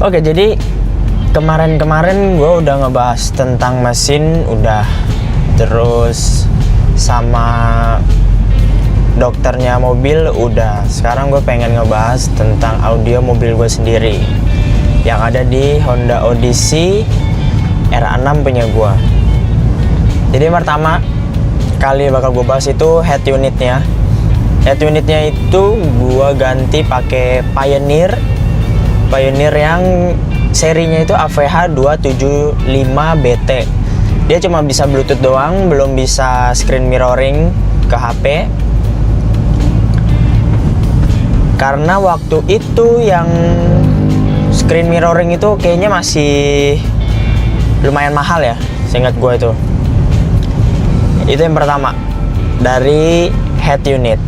Oke, jadi kemarin-kemarin gue udah ngebahas tentang mesin, udah, terus sama dokternya mobil udah. Sekarang gue pengen ngebahas tentang audio mobil gue sendiri yang ada di Honda Odyssey R6 punya gue. Jadi yang pertama kali bakal gue bahas itu head unitnya. Head unitnya itu gue ganti pakai Pioneer yang serinya itu AVH 275BT. Dia cuma bisa Bluetooth doang, belum bisa screen mirroring ke HP. Karena waktu itu yang screen mirroring itu kayaknya masih lumayan mahal ya, seingat gue itu. Itu yang pertama dari head unit.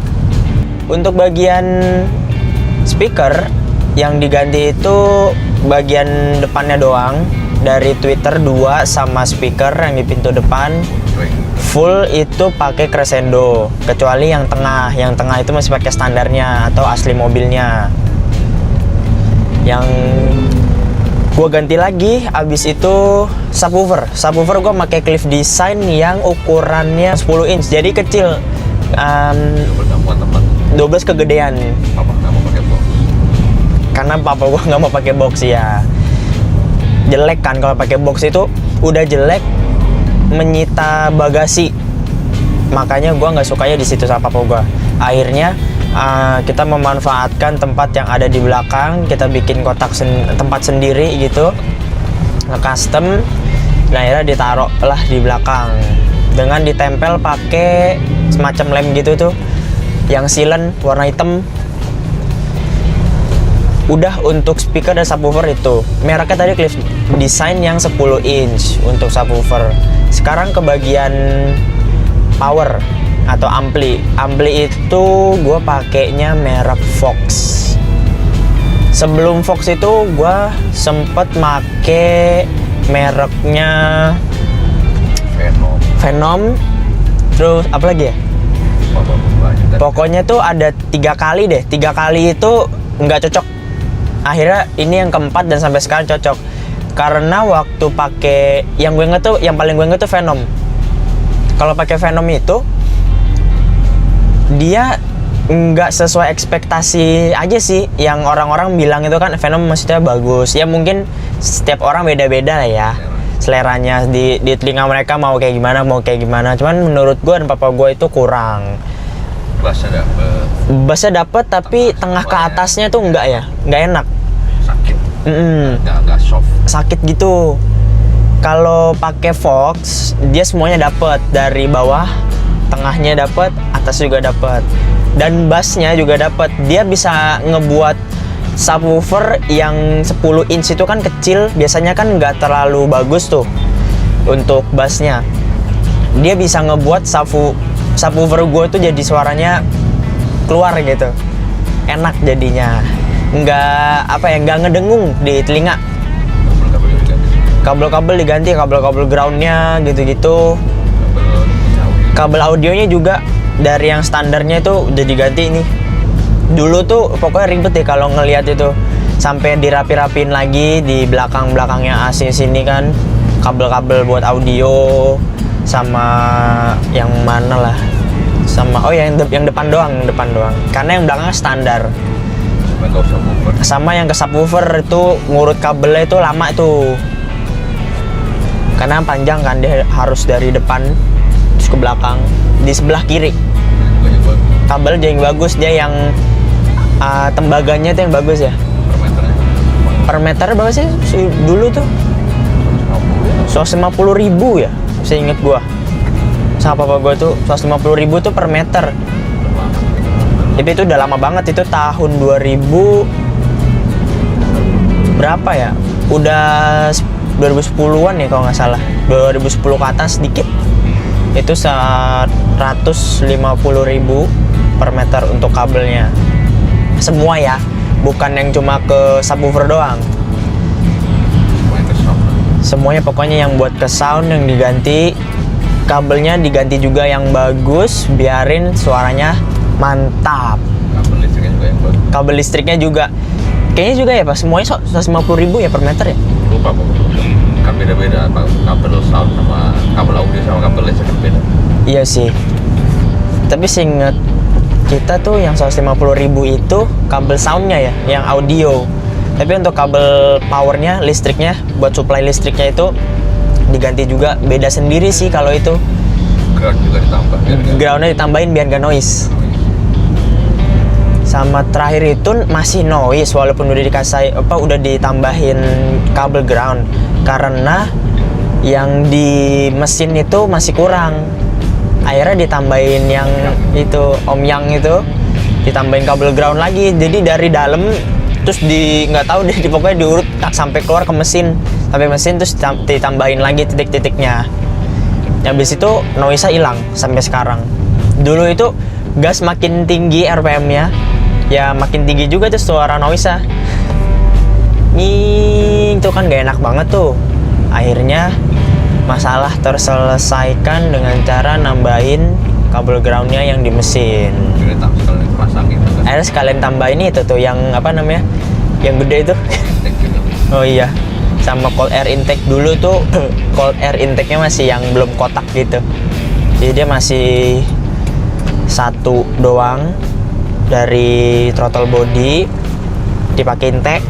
Untuk bagian speaker yang diganti itu bagian depannya doang, dari tweeter 2 sama speaker yang di pintu depan full itu pakai crescendo, kecuali yang tengah itu masih pakai standarnya atau asli mobilnya. Yang gue ganti lagi abis itu subwoofer gue pakai Cliff Design yang ukurannya 10 inch, jadi kecil, 12 kegedean. Karena papa gue nggak mau pakai box ya. Jelek kan kalau pakai box, itu udah jelek, menyita bagasi. Makanya gue nggak sukanya di situ sama papa gue. Akhirnya kita memanfaatkan tempat yang ada di belakang, kita bikin kotak tempat sendiri gitu, nge-custom. Nah, akhirnya ditaruh lah di belakang dengan ditempel pakai semacam lem gitu tuh, yang silen warna hitam. Udah untuk speaker dan subwoofer itu mereknya tadi Cliff Design yang 10 inch untuk subwoofer. Sekarang ke bagian power atau ampli itu gue pakainya merek Fox. Sebelum Fox itu gue sempet make mereknya Venom. Terus apa lagi ya, pokoknya tuh ada 3 kali itu nggak cocok. Akhirnya ini yang keempat dan sampai sekarang cocok. Karena waktu pakai yang paling gue inget tuh Venom. Kalau pakai Venom itu dia nggak sesuai ekspektasi aja sih. Yang orang-orang bilang itu kan Venom maksudnya bagus. Ya mungkin setiap orang beda-beda lah ya seleranya, di telinga mereka mau kayak gimana. Cuman menurut gue dan papa gue itu kurang. Bassnya dapet tapi tengah ke atasnya tuh nggak enak. Sakit. Nggak soft. Sakit gitu. Kalau pakai Fox dia semuanya dapet, dari bawah, tengahnya dapet, atas juga dapet, dan bassnya juga dapet. Dia bisa ngebuat subwoofer yang 10 inch itu kan kecil, biasanya kan nggak terlalu bagus tuh untuk bassnya. Dia bisa ngebuat subwoofer gue tuh jadi suaranya keluar gitu, enak jadinya, nggak ngedengung di telinga. Kabel-kabel diganti, kabel groundnya gitu-gitu. Kabel audionya juga dari yang standarnya itu udah diganti nih. Dulu tuh pokoknya ribet deh kalau ngelihat itu, sampai dirapi-rapin lagi di belakangnya AC sini kan, kabel-kabel buat audio sama yang mana lah, sama yang depan doang, karena yang belakang standar. Sama yang ke subwoofer itu ngurut kabelnya itu lama tuh, karena panjang kan, dia harus dari depan terus ke belakang. Di sebelah kiri kabel yang bagus, dia yang tembaganya tuh yang bagus ya. Per meter berapa sih dulu tuh? 150.000 ya, saya inget gua sama papa gua tuh 150.000 tuh per meter. Tapi itu udah lama banget, itu tahun 2000 berapa ya, udah 2010-an ya kalau nggak salah, 2010 ke atas dikit. Itu 150.000 per meter untuk kabelnya semua ya, bukan yang cuma ke subwoofer doang, semuanya pokoknya yang buat ke sound yang diganti. Kabelnya diganti juga yang bagus, biarin suaranya mantap. Kabel listriknya juga Kayaknya juga ya Pak, semuanya 150.000 ya per meter ya? Lupa pokoknya. Kan beda-beda kabel sound sama kabel audio sama kabel listrik kan beda. Iya sih. Tapi seinget kita tuh yang 150.000 itu kabel soundnya ya, yang audio. Tapi untuk kabel powernya, listriknya, buat supply listriknya itu diganti juga, beda sendiri sih kalau itu. Ground juga ditambah. Groundnya ditambahin biar gak noise. Sama terakhir itu masih noise walaupun udah udah ditambahin kabel ground, karena yang di mesin itu masih kurang. Akhirnya ditambahin yang itu Om Yang itu, ditambahin kabel ground lagi. Jadi dari dalam terus nggak tahu deh, pokoknya diurut sampai keluar ke mesin, sampai mesin terus ditambahin lagi titik-titiknya. Habis itu noise-nya hilang sampai sekarang. Dulu itu gas makin tinggi RPM-nya, ya makin tinggi juga tuh suara noise-nya. Itu kan gak enak banget tuh. Akhirnya masalah terselesaikan dengan cara nambahin kabel groundnya yang di mesin. Sekalian pasang gitu kan. Akhirnya sekalian tambahin itu tuh yang apa namanya, yang gede itu. Oh iya, sama cold air intake dulu tuh. Cold air intake-nya masih yang belum kotak gitu, jadi dia masih satu doang dari throttle body dipakai intake,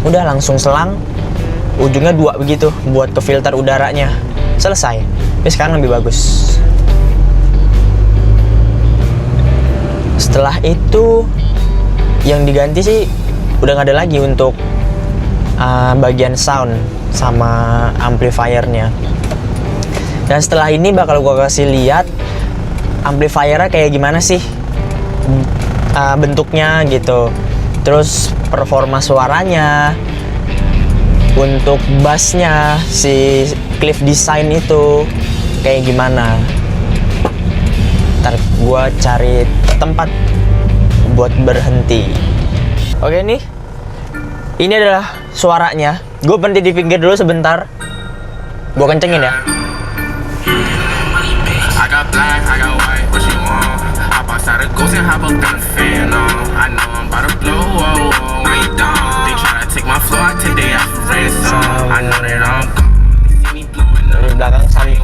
udah langsung selang ujungnya 2 begitu buat ke filter udaranya, selesai. Tapi sekarang lebih bagus. Setelah itu yang diganti sih udah nggak ada lagi untuk bagian sound sama amplifiernya. Dan setelah ini bakal gua kasih lihat amplifiernya kayak gimana sih bentuknya gitu, terus performa suaranya, untuk bassnya si Cliff Design itu kayak gimana. Ntar gua cari tempat buat berhenti. Oke nih, ini adalah suaranya. Gue berhenti di pinggir dulu sebentar. Gue kencengin ya. Dari belakang sambil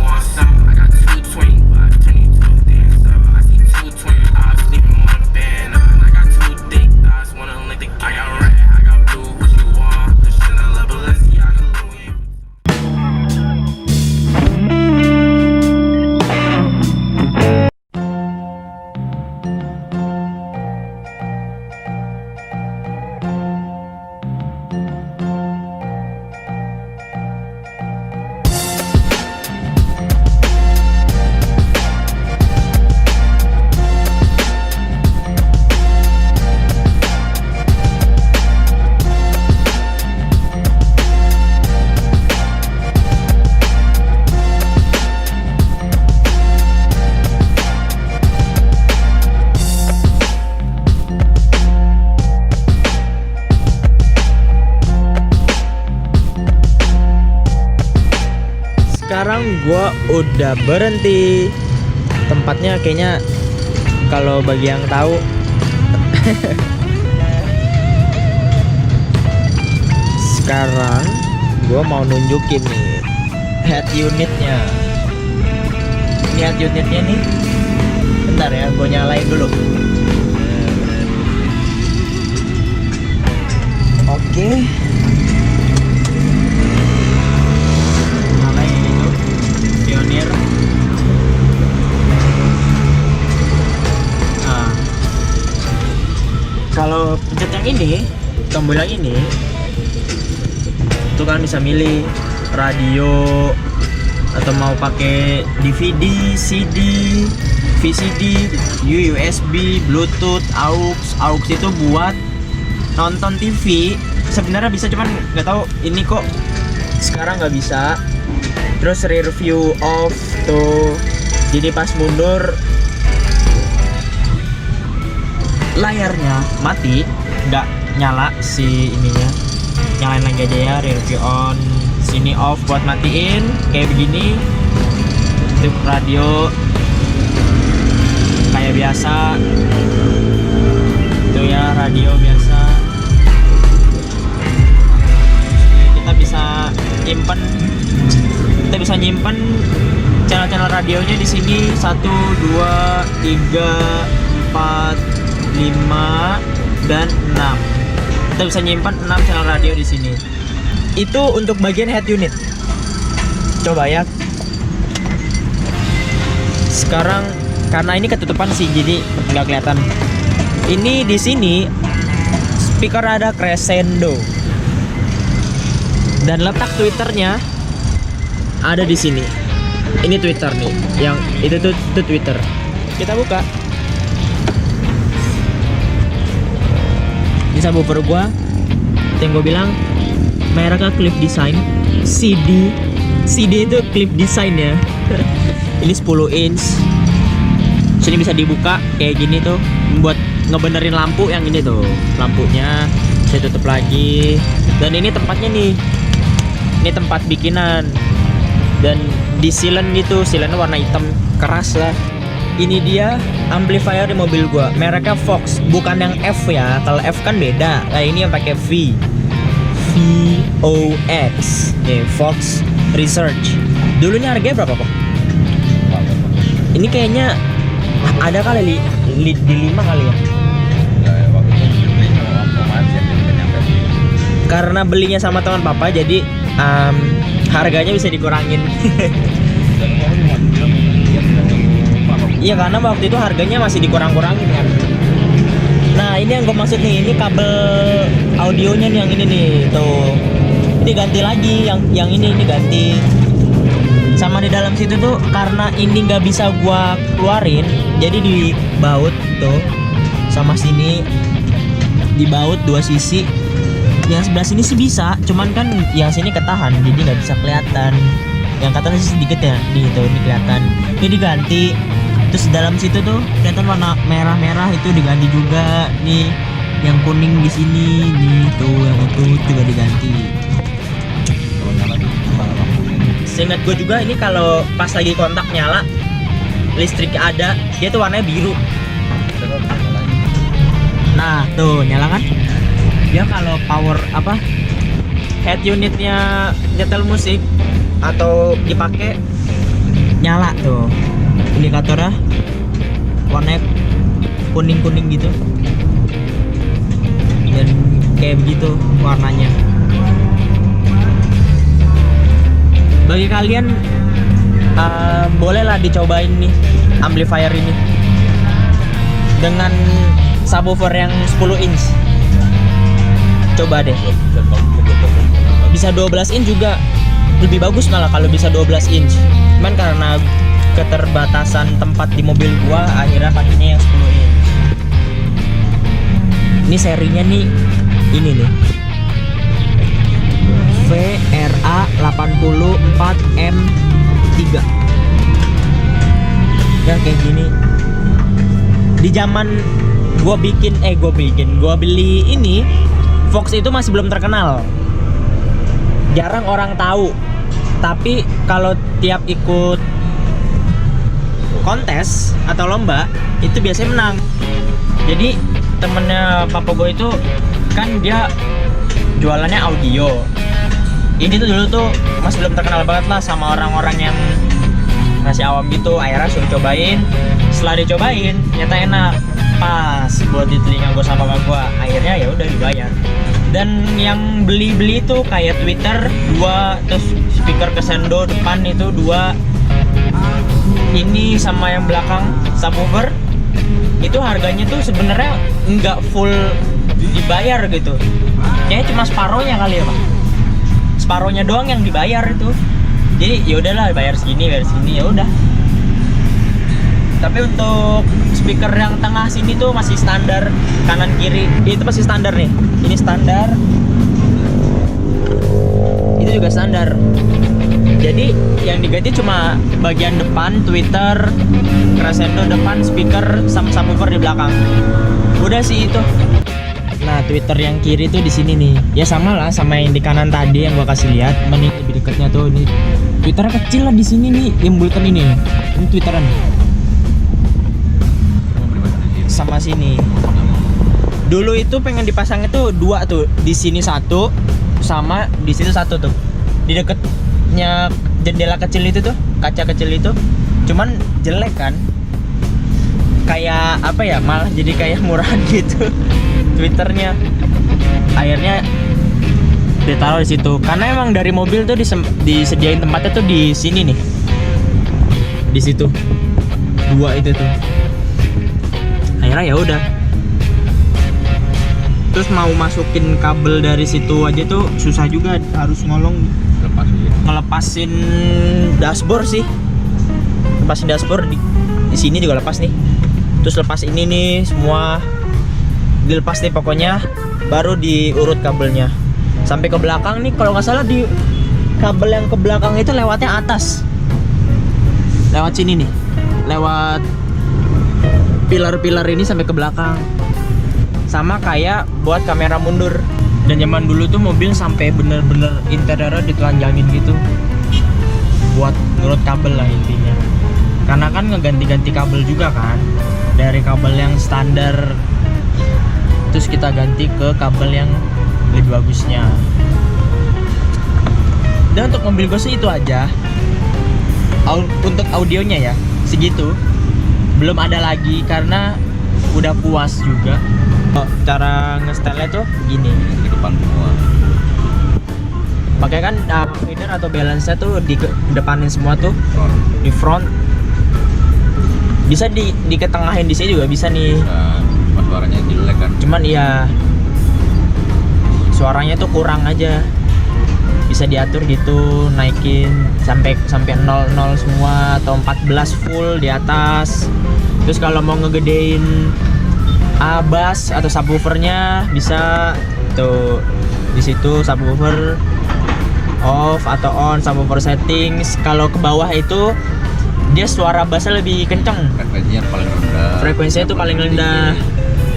sekarang gue udah berhenti. Tempatnya kayaknya kalau bagi yang tahu sekarang gue mau nunjukin nih head unitnya. Ini head unitnya nih. Bentar ya, gue nyalain dulu. Oke. Pioneer. Nah, kalau pencet yang ini, tombol yang ini, itu kan bisa milih radio atau mau pakai DVD, CD, VCD, USB, Bluetooth, aux itu buat nonton TV. Sebenarnya bisa, cuman nggak tahu ini kok sekarang nggak bisa. Terus rear view off tuh, jadi pas mundur layarnya mati, nggak nyala si ininya. Nyalain lagi aja ya, rear view on, sini off buat matiin kayak begini. Itu radio kayak biasa, itu ya radio biasa. simpan channel-channel radionya di sini 1, 2, 3, 4, 5 dan 6. Kita bisa nyimpan 6 channel radio di sini. Itu untuk bagian head unit. Coba ya. Sekarang karena ini ketutupan sih jadi nggak kelihatan. Ini di sini speaker ada Crescendo. Dan letak Twitternya ada di sini. Ini Twitter nih, yang itu tuh Twitter. Kita buka. Ini subwoofer gua. Yang gua bilang mereknya Clip Design. CD itu Clip Design ya. Ini 10 inch. Sini bisa dibuka kayak gini tuh buat ngebenerin lampu yang ini tuh. Lampunya saya tutup lagi. Dan ini tempatnya nih. Ini tempat bikinan. Dan di silen gitu, silennya warna hitam keras lah. Ini dia amplifier di mobil gua, mereknya Vox, bukan yang F ya. Kalau F kan beda. Nah ini yang pakai V, VOX, nih Vox Research. Dulunya harganya berapa kok? Ini kayaknya ada kali di 5 kali ya. Karena belinya sama teman papa, jadi harganya bisa dikurangin. Iya karena waktu itu harganya masih dikurang-kurangin kan. Nah ini yang gue maksud nih, ini kabel audionya nih yang ini nih tuh. Ini ganti lagi, yang ini ganti. Sama di dalam situ tuh karena ini nggak bisa gue keluarin, jadi dibaut tuh sama sini, dibaut 2 sisi. Yang sebelah sini sih bisa, cuman kan yang sini ketahan, jadi nggak bisa kelihatan. Yang katakan sih sedikit ya, nih tuh ini kelihatan. Ini diganti. Terus dalam situ tuh kelihatan warna merah-merah itu diganti juga. Nih yang kuning di sini, nih tuh yang itu juga diganti. Seingat gue juga ini kalau pas lagi kontak nyala, listrik ada, dia tuh warnanya biru. Nah tuh nyala kan? Dia kalau power apa head unitnya nyetel musik atau dipakai nyala tuh indikatornya warnanya kuning-kuning gitu dan kayak begitu warnanya. Bagi kalian bolehlah dicobain nih amplifier ini dengan subwoofer yang 10 inch. Coba deh. Bisa 12 inch juga lebih bagus malah kalau bisa 12 inch. Cuman karena keterbatasan tempat di mobil gua akhirnya pakainya yang 10 inch. Ini serinya nih ini nih. VRA84M3. Ya kayak gini. Di zaman gua beli ini Vox itu masih belum terkenal, jarang orang tahu. Tapi kalau tiap ikut kontes atau lomba itu biasanya menang. Jadi temennya papa gue itu kan dia jualannya audio. Ini tuh dulu tuh masih belum terkenal banget lah sama orang-orang yang masih awam gitu. Akhirnya suruh cobain. Setelah dicobain ternyata enak, pas buat di telinga gue sama kakak gue. Akhirnya ya udah dibayar. Dan yang beli itu kayak Twitter 2, terus speaker Crescendo depan itu 2, ini sama yang belakang subwoofer itu harganya tuh sebenarnya nggak full dibayar gitu. Kayaknya cuma separohnya kali ya pak, separohnya doang yang dibayar itu. Jadi ya udahlah bayar segini ya udah. Tapi untuk speaker yang tengah sini tuh masih standar, kanan kiri itu masih standar nih. Ini standar, itu juga standar. Jadi yang diganti cuma bagian depan Twitter, Crescendo depan, speaker sama subwoofer di belakang. Udah sih itu. Nah Twitter yang kiri tuh di sini nih. Ya sama lah sama yang di kanan tadi yang gua kasih lihat. Ini lebih dekatnya tuh ini. Twitternya kecil lah di sini nih, yang bulletin ini. Ini Twitteran. Sama sini. Dulu itu pengen dipasang itu 2 tuh, di sini 1 sama di situ 1 tuh. di deketnya jendela kecil itu tuh, kaca kecil itu, cuman jelek kan, kayak apa ya, malah jadi kayak murahan gitu Twitternya. Akhirnya ditaruh di situ karena emang dari mobil tuh disediain tempatnya tuh di sini nih, di situ 2 itu tuh. Akhirnya ya udah, terus mau masukin kabel dari situ aja tuh susah juga, harus ngelepasin dashboard sih, lepasin dashboard di sini juga lepas nih, terus lepas ini nih semua dilepas nih pokoknya, baru diurut kabelnya sampai ke belakang nih. Kalau nggak salah di kabel yang ke belakang itu lewatnya atas, lewat sini nih, lewat pilar-pilar ini sampai ke belakang. Sama kayak buat kamera mundur. Dan zaman dulu tuh mobil sampai bener-bener interiornya ditelanjangin gitu buat ngurut kabel lah intinya. Karena kan ngeganti-ganti kabel juga kan, dari kabel yang standar terus kita ganti ke kabel yang lebih bagusnya. Dan untuk mobil gue sih itu aja. Untuk audionya ya segitu, belum ada lagi karena udah puas juga. Cara ngestelnya tuh gini, di depan semua. pakai kan feeder atau balance-nya tuh di depanin semua tuh, Front. di front. Bisa diketengahin di sini juga bisa nih. Pas suaranya jelek kan. Cuman iya suaranya tuh kurang aja. Bisa diatur gitu, naikin sampai 00 semua atau 14 full di atas. Terus kalau mau ngegedein bass atau subwoofernya bisa tuh di situ, subwoofer off atau on, subwoofer settings. Kalau ke bawah itu dia suara bassnya lebih kenceng, frekuensinya tuh paling rendah,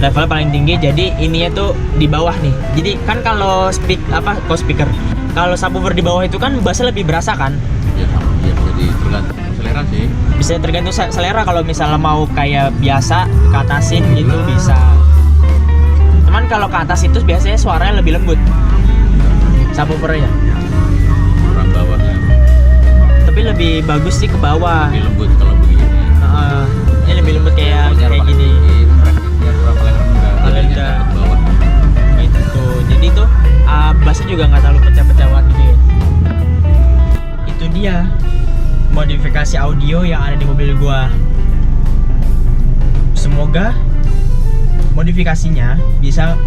levelnya paling tinggi. Jadi ininya tuh di bawah nih. Jadi kan kalau speaker, kalau subwoofer di bawah itu kan bassnya lebih berasa kan. Ya, jadi tergantung selera sih. Bisa tergantung selera. Kalau misalnya mau kayak biasa ke atasin gitu bisa. Cuman kalau ke atas itu biasanya suaranya lebih lembut subwoofernya. Orang bawahnya Tapi lebih bagus sih ke bawah. lebih lembut kalau begini. Ini lebih lembut kayak gini. Frekuensinya kurang paling rendah. Paling Jadinya rendah. ke bawah. Gitu. Jadi tuh bassnya juga nggak terlalu pecah-pecah banget gitu ya. Itu dia modifikasi audio yang ada di mobil gua. Semoga modifikasinya bisa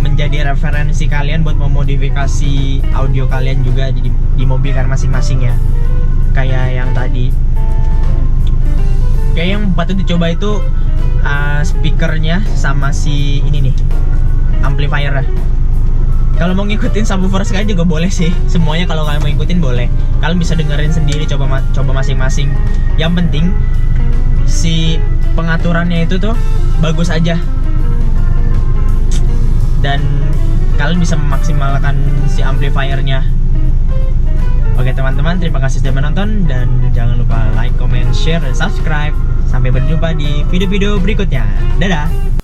menjadi referensi kalian buat memodifikasi audio kalian juga di mobil kan masing-masing ya. Kayak yang tadi, kayak yang patut dicoba itu speakernya sama si ini nih, amplifier. Kalau mau ngikutin subwoofer sekali juga boleh sih. Semuanya kalau kalian mau ngikutin boleh. Kalian bisa dengerin sendiri, coba masing-masing. Yang penting si pengaturannya itu tuh bagus aja. Dan kalian bisa memaksimalkan si amplifiernya. Oke teman-teman, terima kasih sudah menonton. Dan jangan lupa like, comment, share, dan subscribe. Sampai berjumpa di video-video berikutnya. Dadah!